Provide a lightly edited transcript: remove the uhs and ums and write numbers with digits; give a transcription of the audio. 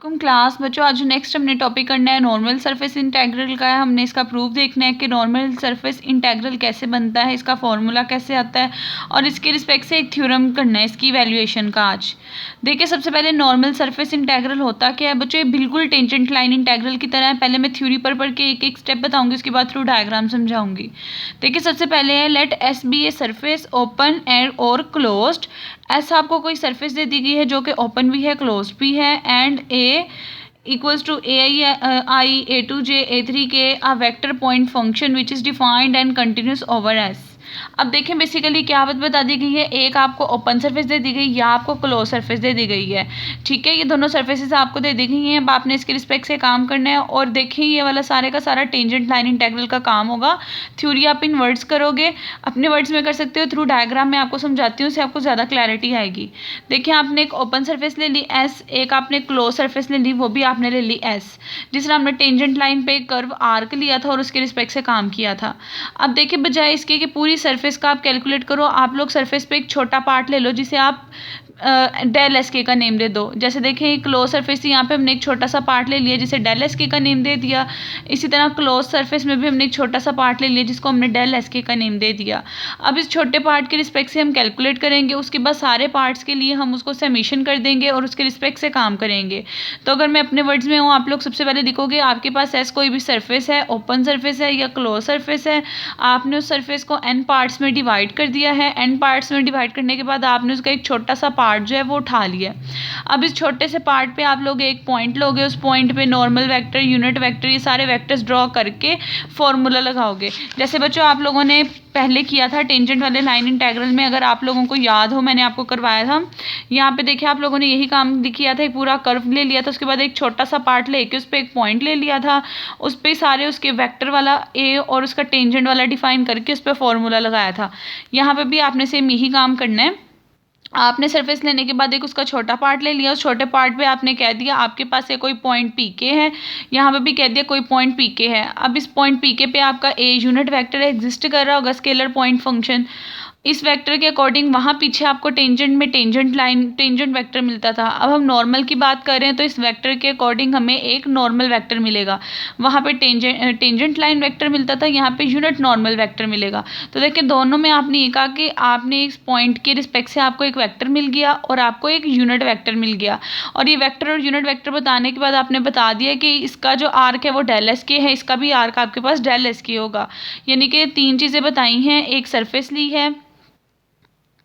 Welcome class बच्चों। आज next हमने टॉपिक करना है नॉर्मल सरफेस इंटेग्रल का है। हमने इसका प्रूफ देखना है कि नॉर्मल सरफेस इंटेग्रल कैसे बनता है, इसका फॉर्मूला कैसे आता है और इसके रिस्पेक्ट से एक थ्योरम करना है इसकी वैल्यूएशन का। आज देखिए, सबसे पहले नॉर्मल सरफेस इंटेग्रल होता क्या है बच्चों। ये बिल्कुल टेंजेंट लाइन इंटेग्रल की तरह है। पहले मैं थ्योरी पर पढ़ के एक एक स्टेप बताऊंगी, उसके बाद थ्रू डायग्राम समझाऊंगी। देखिए, सबसे पहले है let S be a surface open end और क्लोज्ड। ऐसा आपको कोई सरफेस दे दी गई है जो कि ओपन भी है क्लोज भी है, and A equals to A I A two J A three K a vector point function which is defined and continuous over S. अब देखें, बेसिकली क्या बात बता दी गई है, एक आपको ओपन सरफेस दे दी गई या आपको क्लोज सरफेस दे दी गई है। ठीक है, ये दोनों सरफेसेस आपको दे दी गई हैं। अब आपने इसके रिस्पेक्ट से काम करना है। और देखिए, ये वाला सारे का सारा टेंजेंट लाइन इंटेग्रल का काम होगा। थ्योरी आप इन वर्ड्स करोगे, अपने वर्ड्स में कर सकते हो, थ्रू डायग्राम में आपको समझाती हूँ, उससे आपको ज़्यादा क्लैरिटी आएगी। देखिए, आपने एक ओपन सरफेस ले ली एस, एक आपने क्लोज सरफेस ले ली, वो भी आपने ले ली एस। जिस तरह हमने टेंजेंट लाइन पे कर्व आर्क लिया था और उसके रिस्पेक्ट से काम किया था। अब देखिए, बजाय इसके कि पूरी सरफेस का आप कैलकुलेट करो, आप लोग सरफेस पे एक छोटा पार्ट ले लो जिसे आप डेल एस के का नेम दे दो। जैसे देखें, क्लोज सरफेस यहाँ पे हमने एक छोटा सा पार्ट ले लिया जिसे डेल एस के का नेम दे दिया। इसी तरह क्लोज सरफेस में भी हमने एक छोटा सा पार्ट ले लिया जिसको हमने डेल एस के का नेम दे दिया। अब इस छोटे पार्ट के रिस्पेक्ट से हम कैलकुलेट करेंगे, उसके बाद सारे पार्ट्स के लिए हम उसको समेशन कर देंगे और उसके रिस्पेक्ट से काम करेंगे। तो अगर मैं अपने वर्ड्स में हूँ, आप लोग सबसे पहले लिखोगे, आपके पास एस कोई भी सरफेस है, ओपन सरफेस है या क्लोज सरफेस है। आपने उस सरफेस को एन पार्ट्स में डिवाइड कर दिया है। एन पार्ट्स में डिवाइड करने के बाद आपने उसका एक छोटा सा पार्ट जो है वो उठा लिया। अब इस छोटे से पार्ट पे आप लोग एक पॉइंट लोगे, उस पॉइंट पे नॉर्मल वेक्टर, यूनिट वेक्टर, ये सारे वेक्टर्स ड्रॉ करके फॉर्मूला लगाओगे। जैसे बच्चों आप लोगों ने पहले किया था टेंजेंट वाले लाइन इंटेग्रल में, अगर आप लोगों को याद हो, मैंने आपको करवाया था। यहाँ पे देखिए, आप लोगों ने यही काम किया था, एक पूरा कर्व ले लिया था, उसके बाद एक छोटा सा पार्ट लेके उस पर एक पॉइंट ले लिया था, उस पर सारे उसके वेक्टर वाला ए और उसका टेंजेंट वाला डिफाइन करके उस पर फॉर्मूला लगाया था। यहाँ पे भी आपने सेम यही काम करना है। आपने सरफेस लेने के बाद एक उसका छोटा पार्ट ले लिया, उस छोटे पार्ट पे आपने कह दिया आपके पास ये कोई पॉइंट पी के है, यहाँ पे भी कह दिया कोई पॉइंट पी के है। अब इस पॉइंट पी के पे आपका ए यूनिट वेक्टर एग्जिस्ट कर रहा होगा, स्केलर पॉइंट फंक्शन। इस वेक्टर के अकॉर्डिंग वहाँ पीछे आपको टेंजेंट में टेंजेंट लाइन, टेंजेंट वेक्टर मिलता था। अब हम नॉर्मल की बात कर रहे हैं तो इस वेक्टर के अकॉर्डिंग हमें एक नॉर्मल वेक्टर मिलेगा। वहाँ पे टेंजेंट लाइन वेक्टर मिलता था, यहाँ पे यूनिट नॉर्मल वेक्टर मिलेगा। तो देखिए, दोनों में आपने ये कहा कि आपने इस पॉइंट के रिस्पेक्ट से आपको एक वेक्टर मिल गया और आपको एक यूनिट वेक्टर मिल गया। और ये वेक्टर और यूनिट वेक्टर बताने के बाद आपने बता दिया कि इसका जो आर्क है वो डेल एस के है, इसका भी आर्क आपके पास डेल एस के होगा। यानी कि तीन चीज़ें बताई हैं, एक सरफेस ली है,